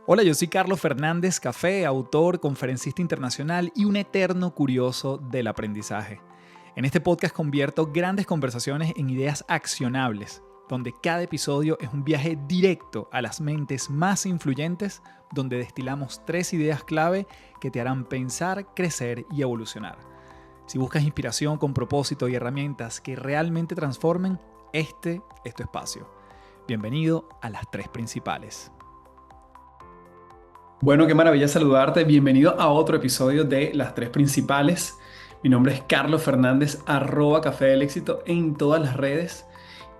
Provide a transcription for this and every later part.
Hola, yo soy Carlos Fernández Café, autor, conferencista internacional y un eterno curioso del aprendizaje. En este podcast convierto grandes conversaciones en ideas accionables, donde cada episodio es un viaje directo a las mentes más influyentes, donde destilamos 3 ideas clave que te harán pensar, crecer y evolucionar. Si buscas inspiración con propósito y herramientas que realmente transformen, este es tu espacio. Bienvenido a las 3 principales. Bueno, qué maravilla saludarte. Bienvenido a otro episodio de Las Tres Principales. Mi nombre es Carlos Fernández, @Café del Éxito en todas las redes.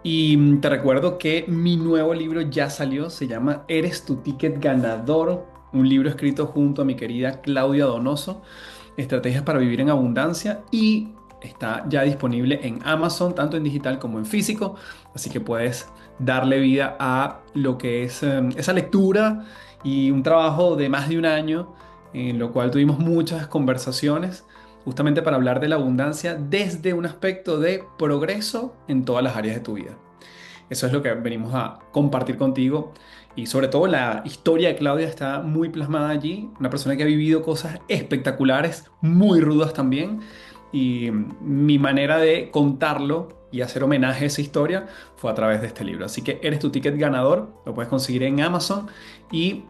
Y te recuerdo que mi nuevo libro ya salió, se llama Eres tu ticket ganador, un libro escrito junto a mi querida Claudia Donoso, Estrategias para vivir en abundancia, y está ya disponible en Amazon, tanto en digital como en físico, así que puedes darle vida a lo que es esa lectura y un trabajo de más de un año en lo cual tuvimos muchas conversaciones justamente para hablar de la abundancia desde un aspecto de progreso en todas las áreas de tu vida. Eso es lo que venimos a compartir contigo, y sobre todo la historia de Claudia está muy plasmada allí, una persona que ha vivido cosas espectaculares, muy rudas también, y mi manera de contarlo y hacer homenaje a esa historia fue a través de este libro. Así que Eres tu ticket ganador, lo puedes conseguir en Amazon y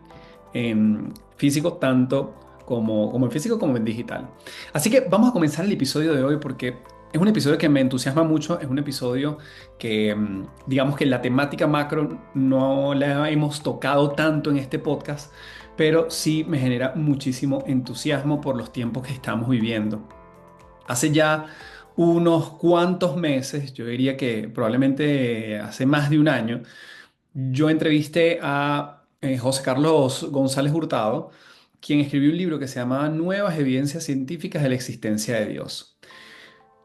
en físico, tanto como en físico como en digital. Así que vamos a comenzar el episodio de hoy porque es un episodio que me entusiasma mucho, es un episodio que digamos que la temática macro no la hemos tocado tanto en este podcast, pero sí me genera muchísimo entusiasmo por los tiempos que estamos viviendo. Hace ya unos cuantos meses, yo diría que probablemente hace más de un año, yo entrevisté a José Carlos González Hurtado, quien escribió un libro que se llama Nuevas evidencias científicas de la existencia de Dios.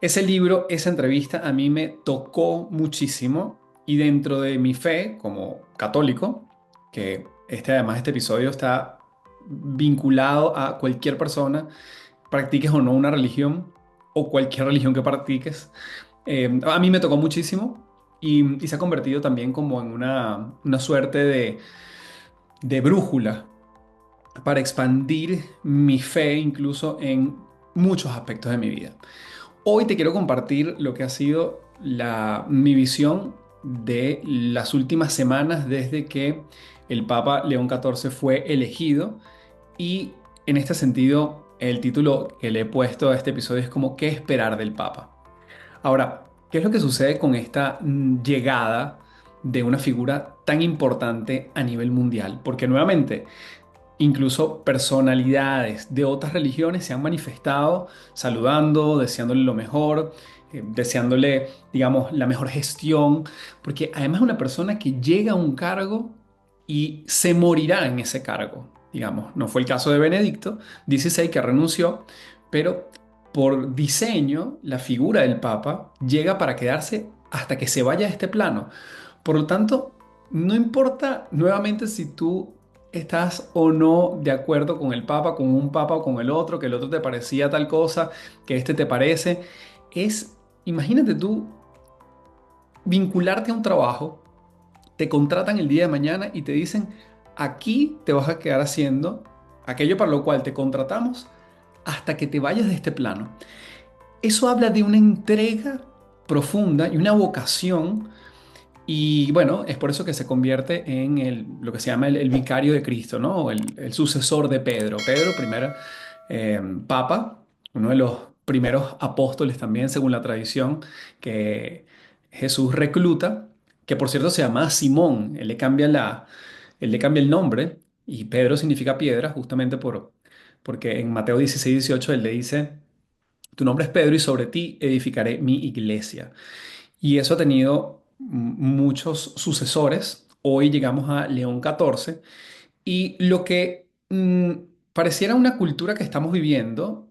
Ese libro, esa entrevista a mí me tocó muchísimo, y dentro de mi fe como católico, que además este episodio está vinculado a cualquier persona, practiques o no una religión o cualquier religión que practiques, a mí me tocó muchísimo, y se ha convertido también como en una suerte de brújula para expandir mi fe incluso en muchos aspectos de mi vida. Hoy te quiero compartir lo que ha sido mi visión de las últimas semanas desde que el Papa León XIV fue elegido, y en este sentido el título que le he puesto a este episodio es como ¿qué esperar del Papa? Ahora, ¿qué es lo que sucede con esta llegada de una figura tan importante a nivel mundial? Porque nuevamente, incluso personalidades de otras religiones se han manifestado saludando, deseándole lo mejor, deseándole, digamos, la mejor gestión, porque además es una persona que llega a un cargo y se morirá en ese cargo. Digamos, no fue el caso de Benedicto XVI, que renunció, pero por diseño, la figura del Papa llega para quedarse hasta que se vaya de este plano. Por lo tanto, no importa nuevamente si tú estás o no de acuerdo con el Papa, con un Papa o con el otro, que el otro te parecía tal cosa, que este te parece. Imagínate tú vincularte a un trabajo, te contratan el día de mañana y te dicen, aquí te vas a quedar haciendo aquello para lo cual te contratamos hasta que te vayas de este plano. Eso habla de una entrega profunda y una vocación. Y bueno, es por eso que se convierte en lo que se llama el vicario de Cristo, ¿no? O el sucesor de Pedro. Pedro, primer papa, uno de los primeros apóstoles también, según la tradición, que Jesús recluta, que por cierto se llama Simón. Él le cambia el nombre, y Pedro significa piedra, justamente porque en Mateo 16:18 él le dice, tu nombre es Pedro y sobre ti edificaré mi iglesia. Y eso ha tenido muchos sucesores. Hoy llegamos a León XIV, y lo que pareciera una cultura que estamos viviendo,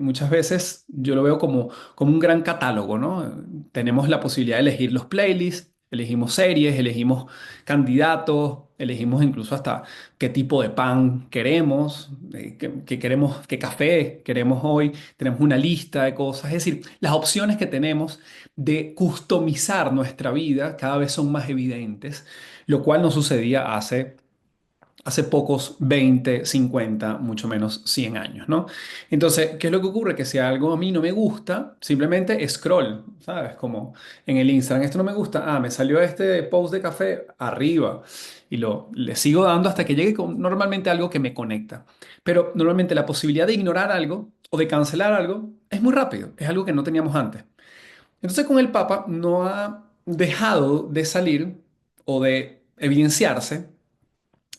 muchas veces yo lo veo como un gran catálogo, ¿no? Tenemos la posibilidad de elegir los playlists, elegimos series, elegimos candidatos, elegimos incluso hasta qué tipo de pan queremos, qué queremos, qué café queremos hoy. Tenemos una lista de cosas, es decir, las opciones que tenemos de customizar nuestra vida cada vez son más evidentes, lo cual no sucedía hace hace pocos 20, 50, mucho menos 100 años, ¿no? Entonces, ¿qué es lo que ocurre? Que si algo a mí no me gusta, simplemente scroll, ¿sabes? Como en el Instagram, esto no me gusta, me salió este post de café arriba y le sigo dando hasta que llegue con normalmente algo que me conecta. Pero normalmente la posibilidad de ignorar algo o de cancelar algo es muy rápido, es algo que no teníamos antes. Entonces con el Papa no ha dejado de salir o de evidenciarse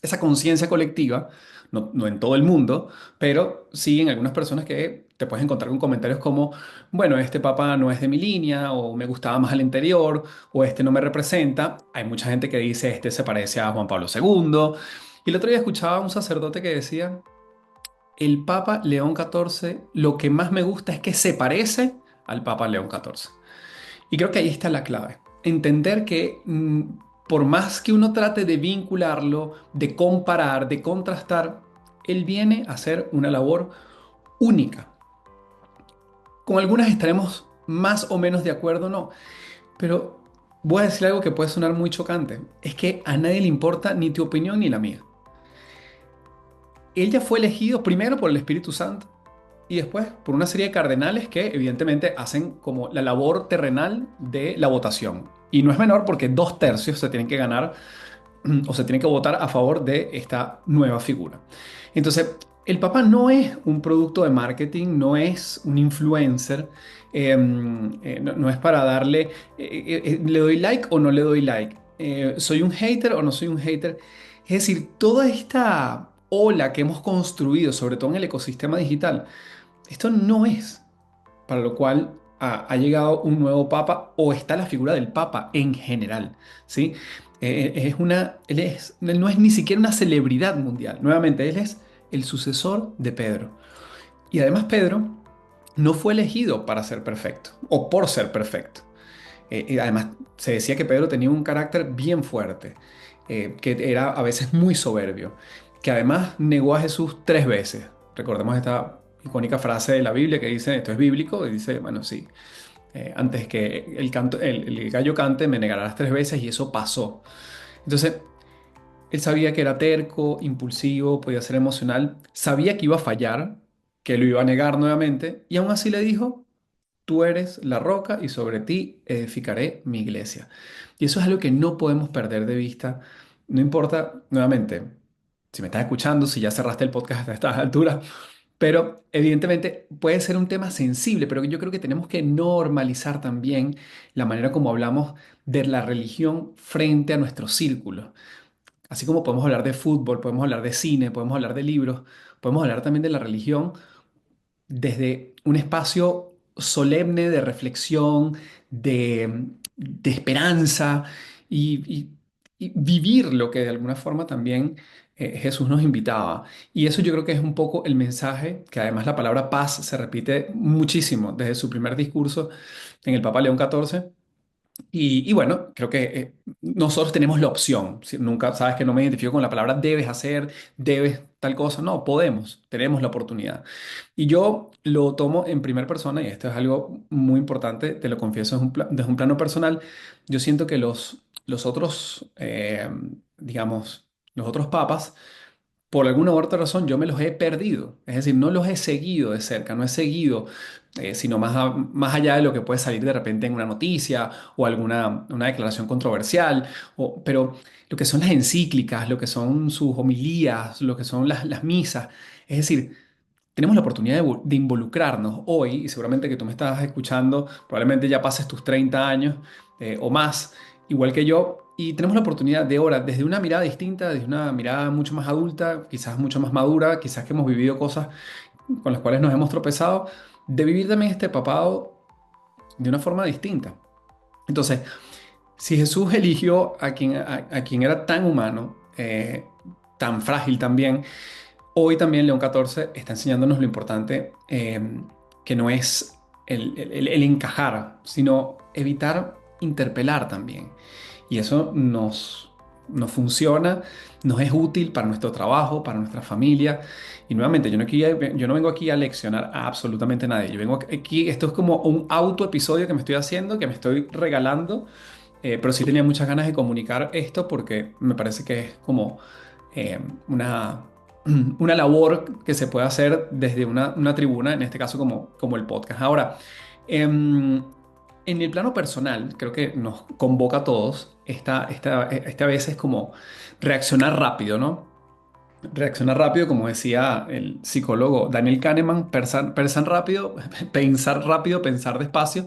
esa conciencia colectiva, no en todo el mundo, pero sí en algunas personas que te puedes encontrar con comentarios como, bueno, este papa no es de mi línea, o me gustaba más el anterior, o este no me representa. Hay mucha gente que dice, este se parece a Juan Pablo II. Y el otro día escuchaba a un sacerdote que decía, el Papa León XIV, lo que más me gusta es que se parece al Papa León XIV. Y creo que ahí está la clave. Entender que por más que uno trate de vincularlo, de comparar, de contrastar, él viene a hacer una labor única. Con algunas estaremos más o menos de acuerdo, no. Pero voy a decir algo que puede sonar muy chocante. Es que a nadie le importa ni tu opinión ni la mía. Él ya fue elegido primero por el Espíritu Santo y después por una serie de cardenales que evidentemente hacen como la labor terrenal de la votación. Y no es menor porque 2/3 se tienen que ganar o se tienen que votar a favor de esta nueva figura. Entonces, el Papa no es un producto de marketing, no es un influencer, no es para darle, le doy like o no le doy like, soy un hater o no soy un hater. Es decir, toda esta ola que hemos construido, sobre todo en el ecosistema digital, esto no es para lo cual ha llegado un nuevo papa o está la figura del papa en general, ¿sí? Él no es ni siquiera una celebridad mundial. Nuevamente, él es el sucesor de Pedro. Y además Pedro no fue elegido para ser perfecto o por ser perfecto. Y además se decía que Pedro tenía un carácter bien fuerte, que era a veces muy soberbio, que además negó a Jesús 3 veces. Recordemos esta icónica frase de la Biblia que dice, esto es bíblico, y dice, bueno, sí, antes que el gallo cante, me negarás 3 veces y eso pasó. Entonces, él sabía que era terco, impulsivo, podía ser emocional, sabía que iba a fallar, que lo iba a negar nuevamente, y aún así le dijo, tú eres la roca y sobre ti edificaré mi iglesia. Y eso es algo que no podemos perder de vista. No importa, nuevamente, si me estás escuchando, si ya cerraste el podcast hasta estas alturas, pero evidentemente puede ser un tema sensible, pero yo creo que tenemos que normalizar también la manera como hablamos de la religión frente a nuestro círculo. Así como podemos hablar de fútbol, podemos hablar de cine, podemos hablar de libros, podemos hablar también de la religión desde un espacio solemne de reflexión, de esperanza y, y vivir lo que de alguna forma también Jesús nos invitaba. Y eso yo creo que es un poco el mensaje, que además la palabra paz se repite muchísimo desde su primer discurso en el Papa León XIV. Y bueno, creo que nosotros tenemos la opción. Nunca sabes que no me identifico con la palabra debes hacer, debes tal cosa. No, podemos, tenemos la oportunidad. Y yo lo tomo en primera persona, y esto es algo muy importante, te lo confieso, desde un plano personal. Yo siento que los otros, digamos, los otros papas, por alguna u otra razón, yo me los he perdido. Es decir, no los he seguido de cerca, no he seguido, sino más allá de lo que puede salir de repente en una noticia o una declaración controversial, pero lo que son las encíclicas, lo que son sus homilías, lo que son las misas. Es decir, tenemos la oportunidad de involucrarnos hoy, y seguramente que tú me estás escuchando, probablemente ya pases tus 30 años o más, igual que yo, y tenemos la oportunidad de ahora, desde una mirada distinta, desde una mirada mucho más adulta, quizás mucho más madura, quizás que hemos vivido cosas con las cuales nos hemos tropezado, de vivir también este papado de una forma distinta. Entonces, si Jesús eligió a quien era tan humano, tan frágil también, hoy también León XIV está enseñándonos lo importante, que no es el encajar, sino evitar interpelar también. Y eso nos funciona, nos es útil para nuestro trabajo, para nuestra familia. Y nuevamente, yo no vengo aquí a leccionar a absolutamente nadie. Yo vengo aquí, esto es como un auto episodio que me estoy haciendo, que me estoy regalando, pero sí tenía muchas ganas de comunicar esto porque me parece que es como eh, una, una labor que se puede hacer desde una tribuna, en este caso como el podcast. Ahora, em, en el plano personal, creo que nos convoca a todos esta vez es como reaccionar rápido, ¿no? Reaccionar rápido, como decía el psicólogo Daniel Kahneman, pensar rápido, pensar rápido, pensar despacio,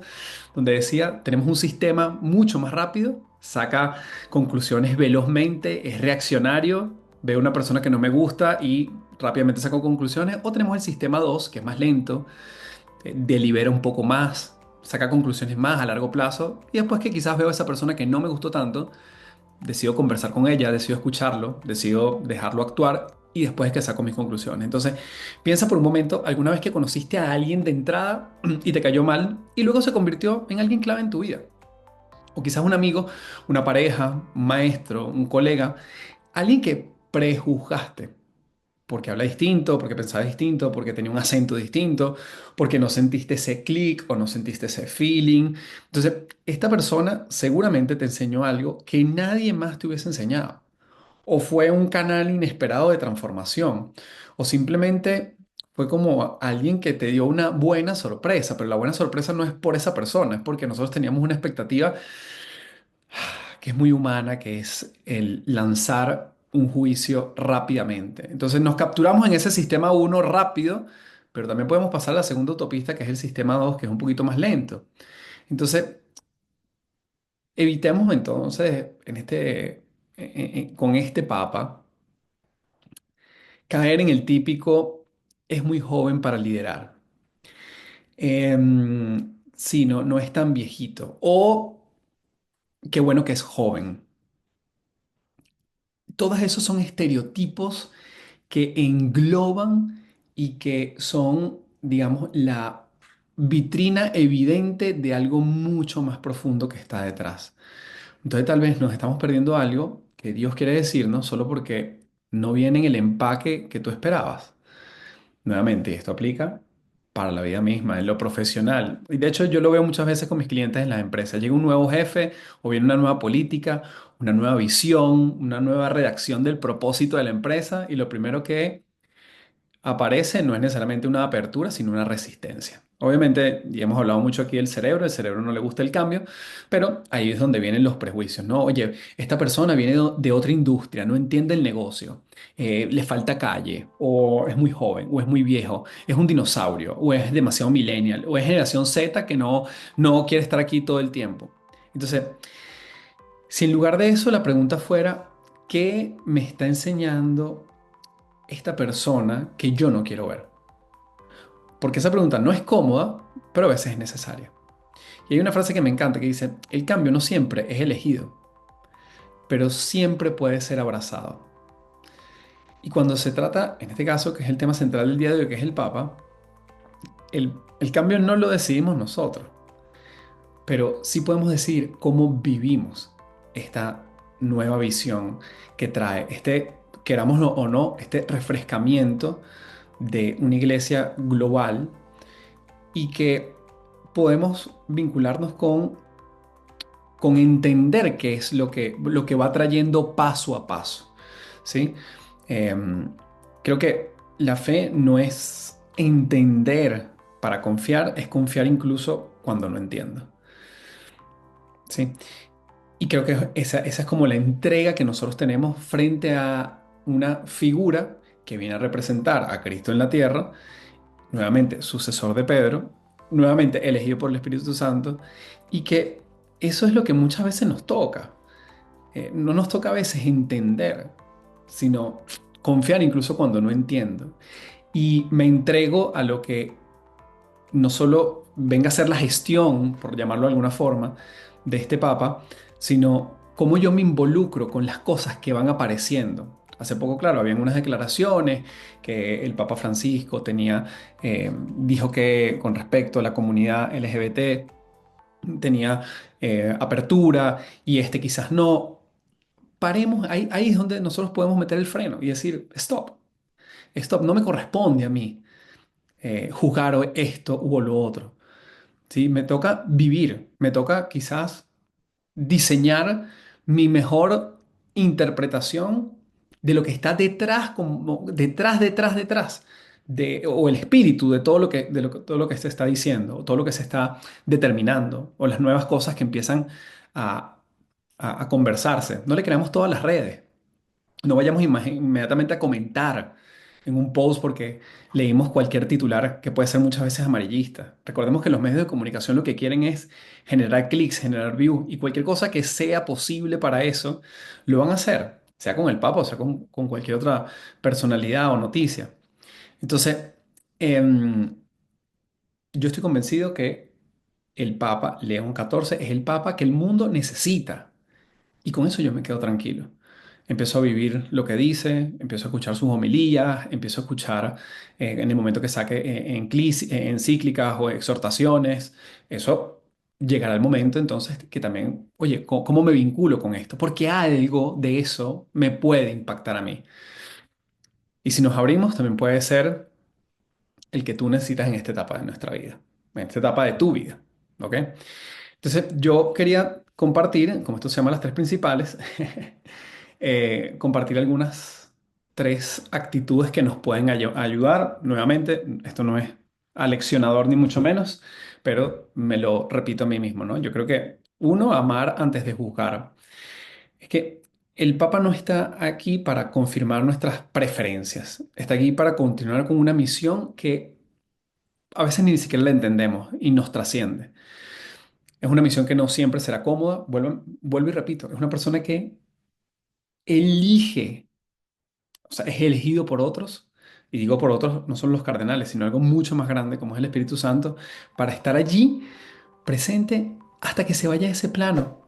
donde decía, tenemos un sistema mucho más rápido, saca conclusiones velozmente, es reaccionario, veo una persona que no me gusta y rápidamente saco conclusiones, o tenemos el sistema 2 que es más lento, delibera un poco más, saca conclusiones más a largo plazo, y después que quizás veo a esa persona que no me gustó tanto, decido conversar con ella, decido escucharlo, decido dejarlo actuar y después es que saco mis conclusiones. Entonces, piensa por un momento alguna vez que conociste a alguien de entrada y te cayó mal y luego se convirtió en alguien clave en tu vida. O quizás un amigo, una pareja, un maestro, un colega, alguien que prejuzgaste porque habla distinto, porque pensaba distinto, porque tenía un acento distinto, porque no sentiste ese clic o no sentiste ese feeling. Entonces, esta persona seguramente te enseñó algo que nadie más te hubiese enseñado. O fue un canal inesperado de transformación. O simplemente fue como alguien que te dio una buena sorpresa. Pero la buena sorpresa no es por esa persona, es porque nosotros teníamos una expectativa que es muy humana, que es el lanzar un juicio rápidamente. Entonces nos capturamos en ese sistema uno rápido, pero también podemos pasar a la segunda autopista, que es el sistema 2 que es un poquito más lento. Entonces, evitemos entonces con este papa caer en el típico es muy joven para liderar. Sí, no es tan viejito. O qué bueno que es joven. Todos esos son estereotipos que engloban y que son, digamos, la vitrina evidente de algo mucho más profundo que está detrás. Entonces tal vez nos estamos perdiendo algo que Dios quiere decirnos solo porque no viene en el empaque que tú esperabas. Nuevamente, esto aplica para la vida misma, en lo profesional. Y de hecho yo lo veo muchas veces con mis clientes en las empresas. Llega un nuevo jefe o viene una nueva política, una nueva visión, una nueva redacción del propósito de la empresa y lo primero que aparece no es necesariamente una apertura, sino una resistencia. Obviamente, y hemos hablado mucho aquí del cerebro, el cerebro no le gusta el cambio, pero ahí es donde vienen los prejuicios, ¿no? Oye, esta persona viene de otra industria, no entiende el negocio, le falta calle, o es muy joven, o es muy viejo, es un dinosaurio, o es demasiado millennial, o es generación Z que no quiere estar aquí todo el tiempo. Entonces, si en lugar de eso la pregunta fuera, ¿qué me está enseñando esta persona que yo no quiero ver? Porque esa pregunta no es cómoda, pero a veces es necesaria. Y hay una frase que me encanta que dice, el cambio no siempre es elegido, pero siempre puede ser abrazado. Y cuando se trata, en este caso, que es el tema central del día de hoy, que es el Papa, el cambio no lo decidimos nosotros, pero sí podemos decir cómo vivimos esta nueva visión que trae, querámoslo o no, este refrescamiento de una iglesia global y que podemos vincularnos con entender qué es lo que va trayendo paso a paso, ¿sí? Em, Creo que la fe no es entender para confiar, es confiar incluso cuando no entiendo, ¿sí? Y creo que esa es como la entrega que nosotros tenemos frente a una figura que viene a representar a Cristo en la tierra, nuevamente sucesor de Pedro, nuevamente elegido por el Espíritu Santo, y que eso es lo que muchas veces nos toca. No nos toca a veces entender, sino confiar incluso cuando no entiendo. Y me entrego a lo que no solo venga a ser la gestión, por llamarlo de alguna forma, de este Papa, sino cómo yo me involucro con las cosas que van apareciendo. Hace poco, claro, habían unas declaraciones que el Papa Francisco dijo que con respecto a la comunidad LGBT tenía apertura y este quizás no. Paremos, ahí es donde nosotros podemos meter el freno y decir, stop, stop, no me corresponde a mí juzgar esto u lo otro. ¿Sí? Me toca vivir, me toca quizás diseñar mi mejor interpretación de lo que está detrás, como detrás, o el espíritu de todo lo que, todo lo que se está diciendo, o todo lo que se está determinando, o las nuevas cosas que empiezan a, a conversarse. No le creamos todas las redes. No vayamos inmediatamente a comentar en un post porque leímos cualquier titular que puede ser muchas veces amarillista. Recordemos que los medios de comunicación lo que quieren es generar clics, generar views y cualquier cosa que sea posible para eso, lo van a hacer, sea con el Papa o sea con cualquier otra personalidad o noticia. Entonces, em, yo estoy convencido que el Papa León XIV es el Papa que el mundo necesita. Y con eso yo me quedo tranquilo. Empiezo a vivir lo que dice, empiezo a escuchar sus homilías, empiezo a escuchar en el momento que saque encíclicas o exhortaciones. Eso llegará el momento entonces que también, oye, ¿cómo me vinculo con esto? Porque algo de eso me puede impactar a mí. Y si nos abrimos, también puede ser el que tú necesitas en esta etapa de nuestra vida, en esta etapa de tu vida. ¿Ok? Entonces, yo quería compartir, como esto se llama las tres principales, compartir algunas tres actitudes que nos pueden ayudar. Nuevamente, esto no es aleccionador ni mucho menos, pero me lo repito a mí mismo, ¿no? Yo creo que uno, amar antes de juzgar. Es que el Papa no está aquí para confirmar nuestras preferencias, está aquí para continuar con una misión que a veces ni siquiera la entendemos y nos trasciende. Es una misión que no siempre será cómoda. Vuelvo y repito, es una persona que elige, o sea, es elegido por otros. Y digo por otros, no son los cardenales, sino algo mucho más grande como es el Espíritu Santo, para estar allí presente hasta que se vaya a ese plano.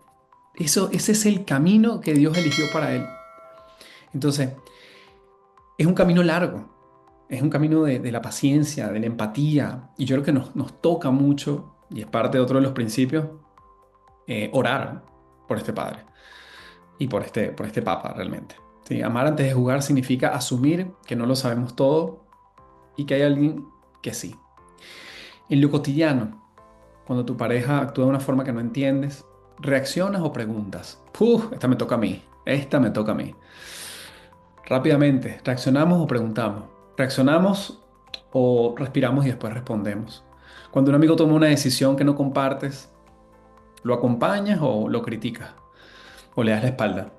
Ese es el camino que Dios eligió para él. Entonces, es un camino largo, es un camino de la paciencia, de la empatía, y yo creo que nos toca mucho, y es parte de otro de los principios, orar por este Padre y por este Papa realmente. Sí, amar antes de jugar significa asumir que no lo sabemos todo y que hay alguien que sí. En lo cotidiano, cuando tu pareja actúa de una forma que no entiendes, reaccionas o preguntas. Puf, esta me toca a mí, esta me toca a mí. Rápidamente, reaccionamos o preguntamos. Reaccionamos o respiramos y después respondemos. Cuando un amigo toma una decisión que no compartes, ¿lo acompañas o lo criticas? ¿O le das la espalda?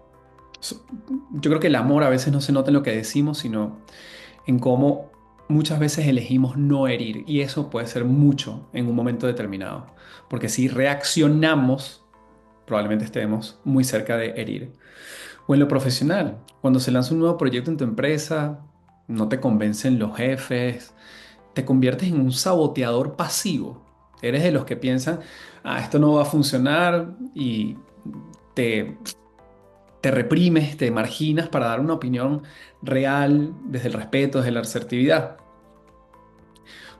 So- Yo creo que el amor a veces no se nota en lo que decimos, sino en cómo muchas veces elegimos no herir. Y eso puede ser mucho en un momento determinado. Porque si reaccionamos, probablemente estemos muy cerca de herir. O en lo profesional, cuando se lanza un nuevo proyecto en tu empresa, no te convencen los jefes, te conviertes en un saboteador pasivo. Eres de los que piensan, esto no va a funcionar y te te reprimes, te marginas para dar una opinión real, desde el respeto, desde la asertividad.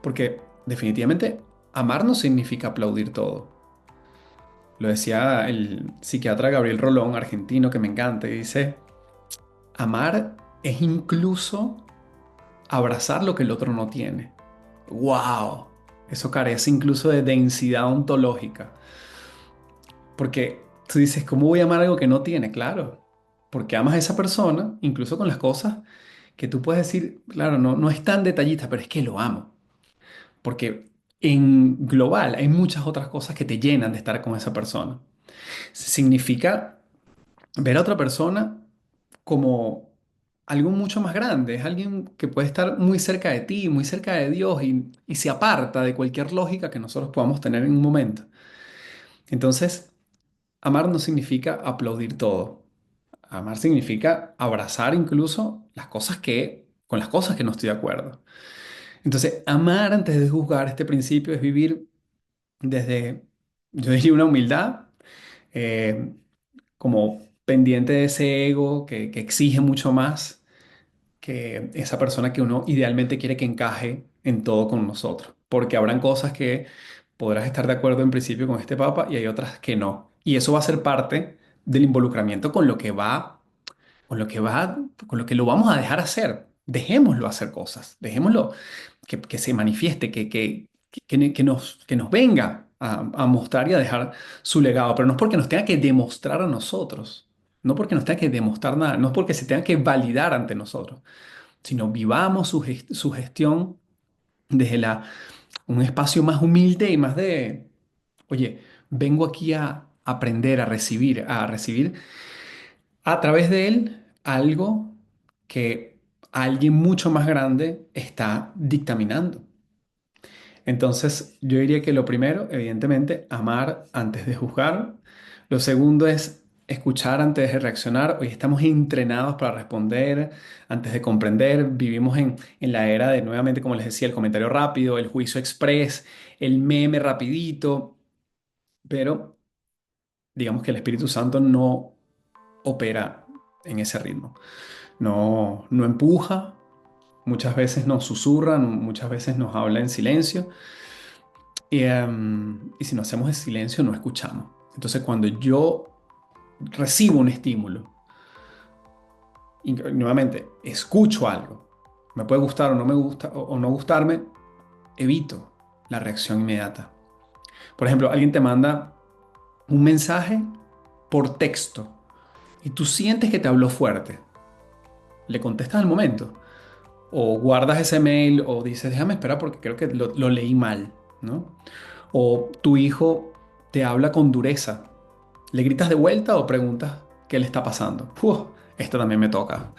Porque definitivamente amar no significa aplaudir todo. Lo decía el psiquiatra Gabriel Rolón, argentino, que me encanta, y dice, amar es incluso abrazar lo que el otro no tiene. ¡Wow! Eso carece incluso de densidad ontológica. Porque tú dices, ¿cómo voy a amar algo que no tiene? Claro, porque amas a esa persona, incluso con las cosas que tú puedes decir, claro, no es tan detallista, pero es que lo amo. Porque en global hay muchas otras cosas que te llenan de estar con esa persona. Significa ver a otra persona como algo mucho más grande, es alguien que puede estar muy cerca de ti, muy cerca de Dios y se aparta de cualquier lógica que nosotros podamos tener en un momento. Entonces, amar no significa aplaudir todo. Amar significa abrazar incluso con las cosas que no estoy de acuerdo. Entonces, amar antes de juzgar este principio es vivir desde, yo diría, una humildad, eh, como pendiente de ese ego que exige mucho más que esa persona que uno idealmente quiere que encaje en todo con nosotros. Porque habrán cosas que podrás estar de acuerdo en principio con este papa y hay otras que no. Y eso va a ser parte del involucramiento con lo que va, con lo que lo vamos a dejar hacer. Dejémoslo hacer cosas, dejémoslo que se manifieste, que nos venga a mostrar y a dejar su legado, pero no es porque nos tenga que demostrar a nosotros. No porque nos tenga que demostrar nada, no porque se tenga que validar ante nosotros, sino vivamos su gestión desde un espacio más humilde y más de, oye, vengo aquí a aprender, a recibir a través de él algo que alguien mucho más grande está dictaminando. Entonces, yo diría que lo primero, evidentemente, amar antes de juzgar. Lo segundo es escuchar antes de reaccionar. Hoy estamos entrenados para responder antes de comprender. Vivimos en la era de, nuevamente, como les decía, el comentario rápido, el juicio express, el meme rapidito. Pero digamos que el Espíritu Santo no opera en ese ritmo. No empuja, muchas veces nos susurra, muchas veces nos habla en silencio. Y si no hacemos el silencio, no escuchamos. Entonces, cuando yo recibo un estímulo y nuevamente escucho algo, me puede gustar o no me gusta o no gustarme, evito la reacción inmediata. Por ejemplo, alguien te manda un mensaje por texto y tú sientes que te habló fuerte. Le contestas al momento o guardas ese mail o dices, déjame esperar porque creo que lo leí mal, ¿no? O tu hijo te habla con dureza. ¿Le gritas de vuelta o preguntas qué le está pasando? Esto también me toca.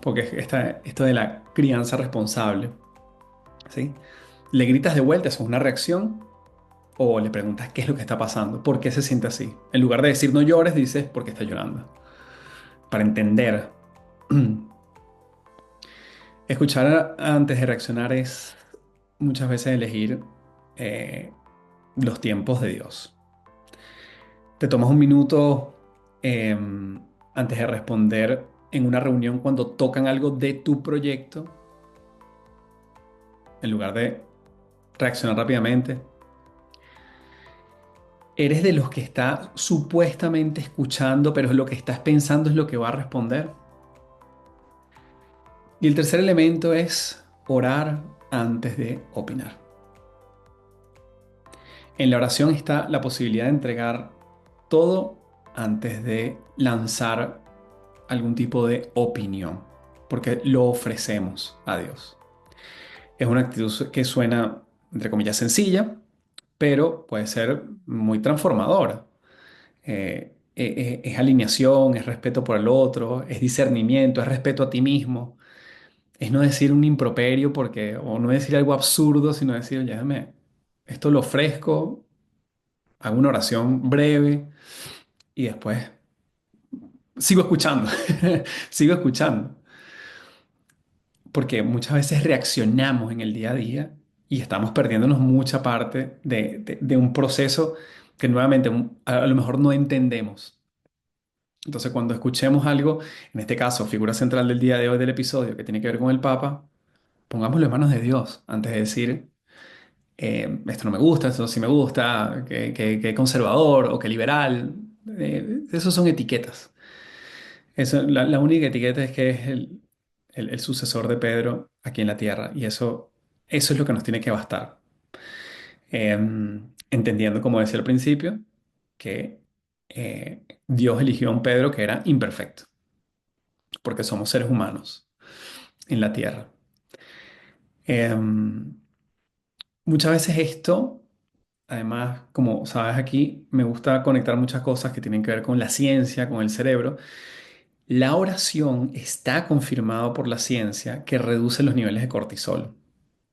Porque esto de la crianza responsable, ¿sí? ¿Le gritas de vuelta? ¿Eso es una reacción? ¿O le preguntas qué es lo que está pasando? ¿Por qué se siente así? En lugar de decir no llores, dices ¿por qué está llorando? Para entender. Escuchar antes de reaccionar es muchas veces elegir eh, los tiempos de Dios. Te tomas un minuto antes de responder en una reunión cuando tocan algo de tu proyecto, en lugar de reaccionar rápidamente. Eres de los que está supuestamente escuchando, pero lo que estás pensando es lo que va a responder. Y el tercer elemento es orar antes de opinar. En la oración está la posibilidad de entregar todo antes de lanzar algún tipo de opinión, porque lo ofrecemos a Dios. Es una actitud que suena, entre comillas, sencilla, pero puede ser muy transformadora. Es alineación, es respeto por el otro, es discernimiento, es respeto a ti mismo. Es no decir un improperio porque, o no decir algo absurdo, sino decir, oye, déjame, esto lo ofrezco, hago una oración breve y después sigo escuchando, sigo escuchando. Porque muchas veces reaccionamos en el día a día y estamos perdiéndonos mucha parte de un proceso que nuevamente a lo mejor no entendemos. Entonces, cuando escuchemos algo, en este caso, figura central del día de hoy del episodio que tiene que ver con el Papa, pongámoslo en manos de Dios antes de decir, esto no me gusta, esto sí me gusta, que conservador o que liberal. Esos son etiquetas. La única etiqueta es que es el sucesor de Pedro aquí en la tierra y eso es lo que nos tiene que bastar. Entendiendo, como decía al principio, que Dios eligió a un Pedro que era imperfecto, porque somos seres humanos en la tierra. Em, Muchas veces esto, además, como sabes aquí, me gusta conectar muchas cosas que tienen que ver con la ciencia, con el cerebro. La oración está confirmado por la ciencia que reduce los niveles de cortisol,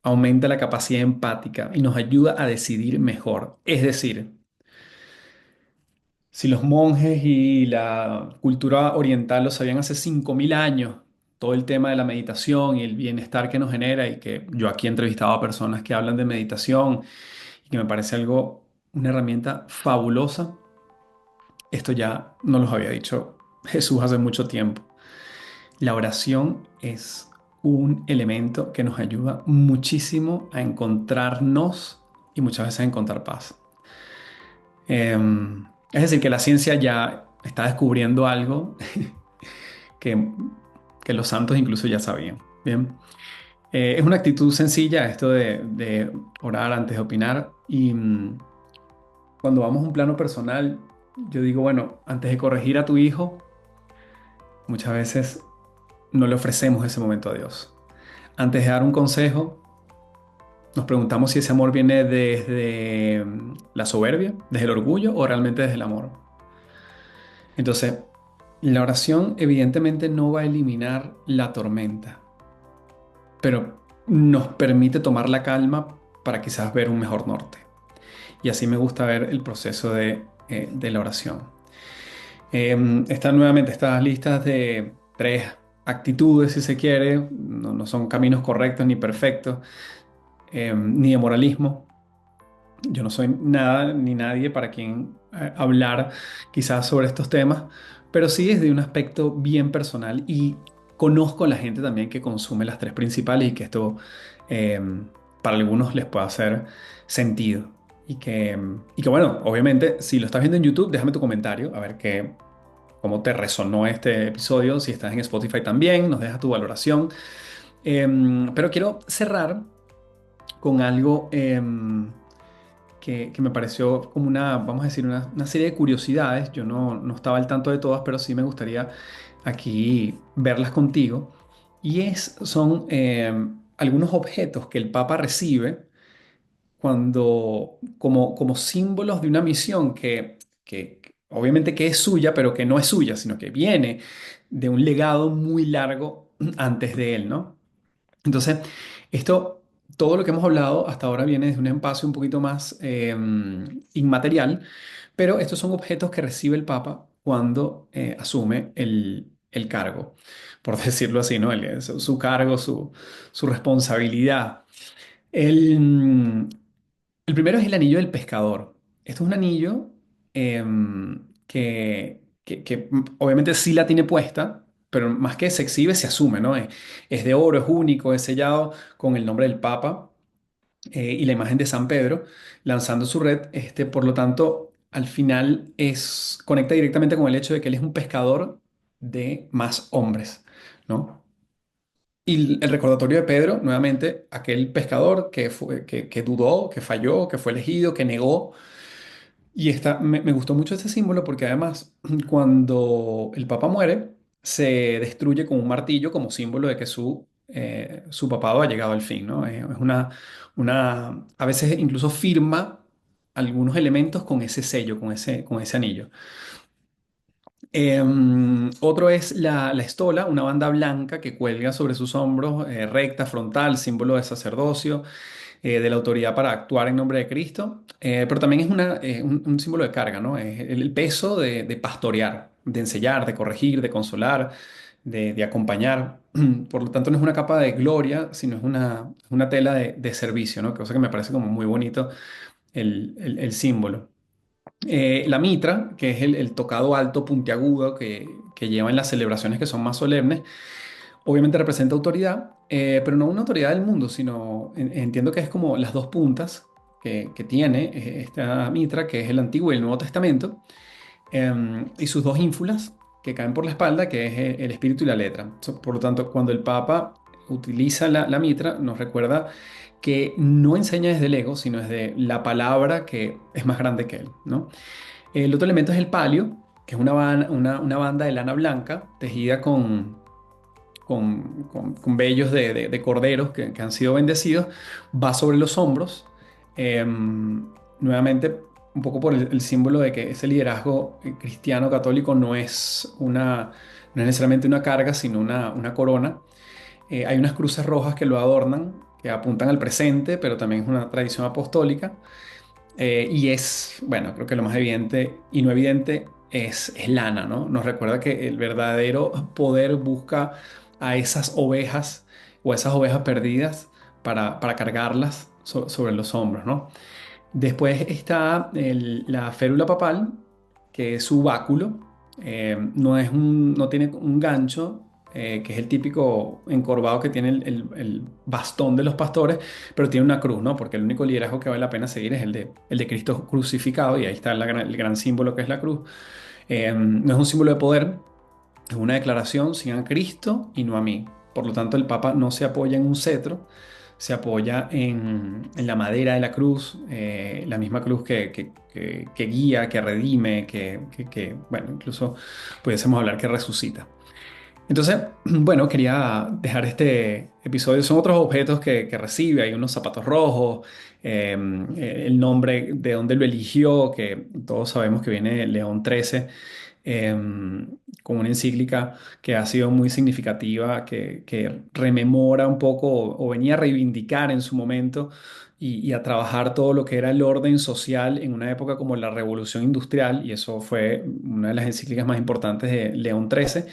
aumenta la capacidad empática y nos ayuda a decidir mejor. Es decir, si los monjes y la cultura oriental lo sabían hace 5.000 años, todo el tema de la meditación y el bienestar que nos genera, y que yo aquí he entrevistado a personas que hablan de meditación y que me parece algo, una herramienta fabulosa, esto ya nos lo había dicho Jesús hace mucho tiempo. La oración es un elemento que nos ayuda muchísimo a encontrarnos y muchas veces a encontrar paz. Es decir, que la ciencia ya está descubriendo algo que, que los santos incluso ya sabían. Bien. Es una actitud sencilla esto de orar antes de opinar y cuando vamos a un plano personal, yo digo, bueno, antes de corregir a tu hijo, muchas veces no le ofrecemos ese momento a Dios. Antes de dar un consejo, nos preguntamos si ese amor viene desde la soberbia, desde el orgullo o realmente desde el amor. Entonces, la oración evidentemente no va a eliminar la tormenta, pero nos permite tomar la calma para quizás ver un mejor norte. Y así me gusta ver el proceso de la oración. Están nuevamente estas listas de tres actitudes, si se quiere, no son caminos correctos ni perfectos, ni de moralismo. Yo no soy nada ni nadie para quien hablar quizás sobre estos temas, pero sí desde un aspecto bien personal y conozco a la gente también que consume las tres principales y que esto eh, para algunos les puede hacer sentido. Y que bueno, obviamente, si lo estás viendo en YouTube, déjame tu comentario, a ver cómo te resonó este episodio. Si estás en Spotify también, nos dejas tu valoración. Pero quiero cerrar con algo que me pareció como una, vamos a decir, una serie de curiosidades. Yo no estaba al tanto de todas, pero sí me gustaría aquí verlas contigo. Son algunos objetos que el Papa recibe como símbolos de una misión que obviamente que es suya, pero que no es suya, sino que viene de un legado muy largo antes de él, ¿no? Entonces, esto, todo lo que hemos hablado hasta ahora viene desde un espacio un poquito más inmaterial, pero estos son objetos que recibe el Papa cuando asume el cargo, por decirlo así, ¿no? Su cargo, su responsabilidad. El, mm, el primero es el anillo del pescador. Esto es un anillo que obviamente sí la tiene puesta, pero más que se exhibe, se asume, ¿no? Es de oro, es único, es sellado con el nombre del Papa y la imagen de San Pedro lanzando su red. Por lo tanto, al final conecta directamente con el hecho de que él es un pescador de más hombres, ¿no? Y el recordatorio de Pedro, nuevamente, aquel pescador que dudó, que falló, que fue elegido, que negó. Y me gustó mucho este símbolo porque además, cuando el Papa muere, se destruye con un martillo como símbolo de que su papado ha llegado al fin, ¿no? Es a veces incluso firma algunos elementos con ese sello, con ese anillo. Otro es la estola, una banda blanca que cuelga sobre sus hombros, recta, frontal, símbolo de sacerdocio, de la autoridad para actuar en nombre de Cristo, pero también es un símbolo de carga, ¿no? Es el peso de pastorear, de enseñar, de corregir, de consolar, de acompañar. Por lo tanto, no es una capa de gloria, sino es una tela de servicio, ¿no? Cosa que me parece como muy bonito el símbolo. La mitra, que es el tocado alto puntiagudo que lleva en las celebraciones que son más solemnes, obviamente representa autoridad, pero no una autoridad del mundo, sino entiendo que es como las dos puntas que tiene esta mitra, que es el Antiguo y el Nuevo Testamento, y sus dos ínfulas que caen por la espalda, que es el espíritu y la letra. Por lo tanto, cuando el Papa utiliza la mitra, nos recuerda que no enseña desde el ego, sino desde la palabra que es más grande que él, ¿no? El otro elemento es el palio, que es una banda de lana blanca tejida con vellos de corderos que han sido bendecidos, va sobre los hombros. Nuevamente, un poco por el símbolo de que ese liderazgo cristiano católico no es necesariamente una carga, sino una corona. Hay unas cruces rojas que lo adornan, que apuntan al presente, pero también es una tradición apostólica. Bueno, creo que lo más evidente y no evidente es lana, ¿no? Nos recuerda que el verdadero poder busca a esas ovejas o esas ovejas perdidas para cargarlas sobre los hombros, ¿no? Después está la férula papal, que es su báculo. No tiene un gancho, que es el típico encorvado que tiene el bastón de los pastores, pero tiene una cruz, ¿no? Porque el único liderazgo que vale la pena seguir es el de Cristo crucificado, y ahí está el gran símbolo que es la cruz. No es un símbolo de poder, es una declaración: sigan a Cristo y no a mí. Por lo tanto, el Papa no se apoya en un cetro, se apoya en la madera de la cruz, la misma cruz que guía, que redime, bueno, incluso pudiésemos hablar que resucita. Entonces, bueno, quería dejar este episodio. Son otros objetos que recibe. Hay unos zapatos rojos, el nombre de dónde lo eligió, que todos sabemos que viene de León XIII, con una encíclica que ha sido muy significativa, que rememora un poco o venía a reivindicar en su momento y a trabajar todo lo que era el orden social en una época como la Revolución Industrial, y eso fue una de las encíclicas más importantes de León XIII.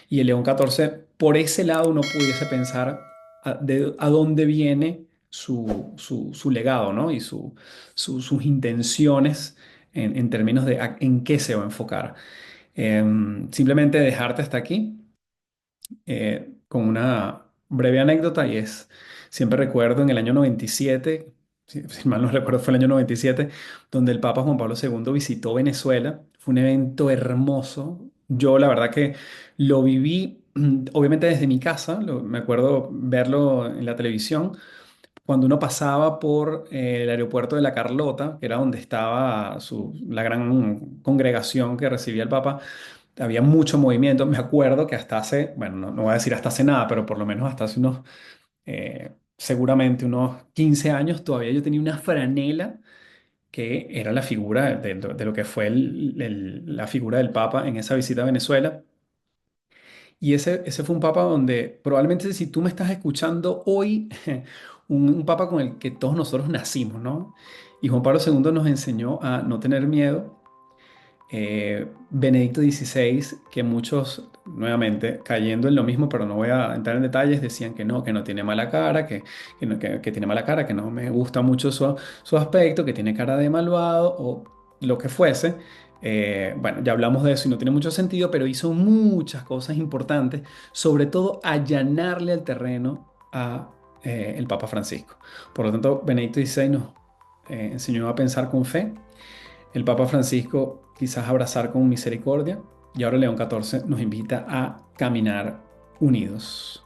Y el León XIV, por ese lado uno pudiese pensar a dónde viene su legado, ¿no? Y sus intenciones en términos de en qué se va a enfocar. Simplemente dejarte hasta aquí con una breve anécdota, y es, siempre recuerdo en el año 97, si mal no recuerdo fue el año 97, donde el Papa Juan Pablo II visitó Venezuela. Fue un evento hermoso. Yo la verdad que lo viví, obviamente desde mi casa, me acuerdo verlo en la televisión, cuando uno pasaba por el aeropuerto de La Carlota, que era donde estaba la gran congregación que recibía el Papa. Había mucho movimiento. Me acuerdo que hasta hace, bueno, no voy a decir hasta hace nada, pero por lo menos hasta hace seguramente unos 15 años, todavía yo tenía una franela que era la figura de lo que fue la figura del Papa en esa visita a Venezuela. Y ese fue un papa donde probablemente, si tú me estás escuchando hoy, un papa con el que todos nosotros nacimos, ¿no? Y Juan Pablo II nos enseñó a no tener miedo. Benedicto XVI, que muchos, nuevamente, cayendo en lo mismo, pero no voy a entrar en detalles, decían que no tiene mala cara, que tiene mala cara, que no me gusta mucho su aspecto, que tiene cara de malvado o lo que fuese. Bueno, ya hablamos de eso y no tiene mucho sentido, pero hizo muchas cosas importantes, sobre todo allanarle el terreno a el Papa Francisco. Por lo tanto, Benedicto XVI nos enseñó a pensar con fe, el Papa Francisco quizás abrazar con misericordia, y ahora León XIV nos invita a caminar unidos.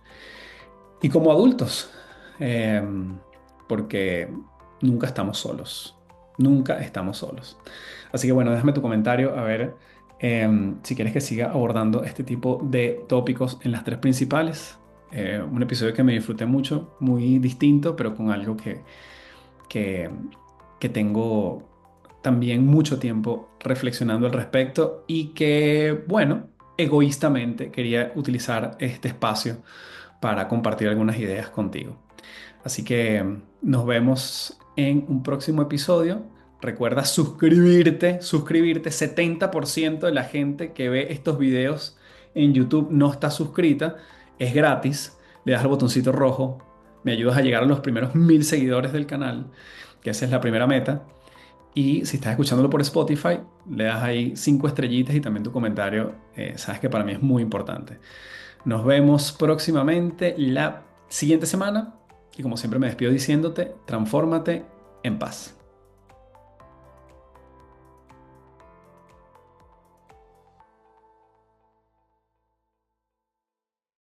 Y como adultos, eh, porque nunca estamos solos, nunca estamos solos. Así que bueno, déjame tu comentario a ver si quieres que siga abordando este tipo de tópicos en las tres principales. Un episodio que me disfruté mucho, muy distinto, pero con algo que, que tengo también mucho tiempo reflexionando al respecto, y que, bueno, egoístamente quería utilizar este espacio para compartir algunas ideas contigo. Así que nos vemos en un próximo episodio. Recuerda suscribirte. 70% de la gente que ve estos videos en YouTube no está suscrita. Es gratis. Le das al botoncito rojo. Me ayudas a llegar a los primeros 1000 seguidores del canal, que esa es la primera meta. Y si estás escuchándolo por Spotify, le das ahí 5 estrellitas y también tu comentario. Sabes que para mí es muy importante. Nos vemos próximamente la siguiente semana. Y como siempre me despido diciéndote, transfórmate en paz.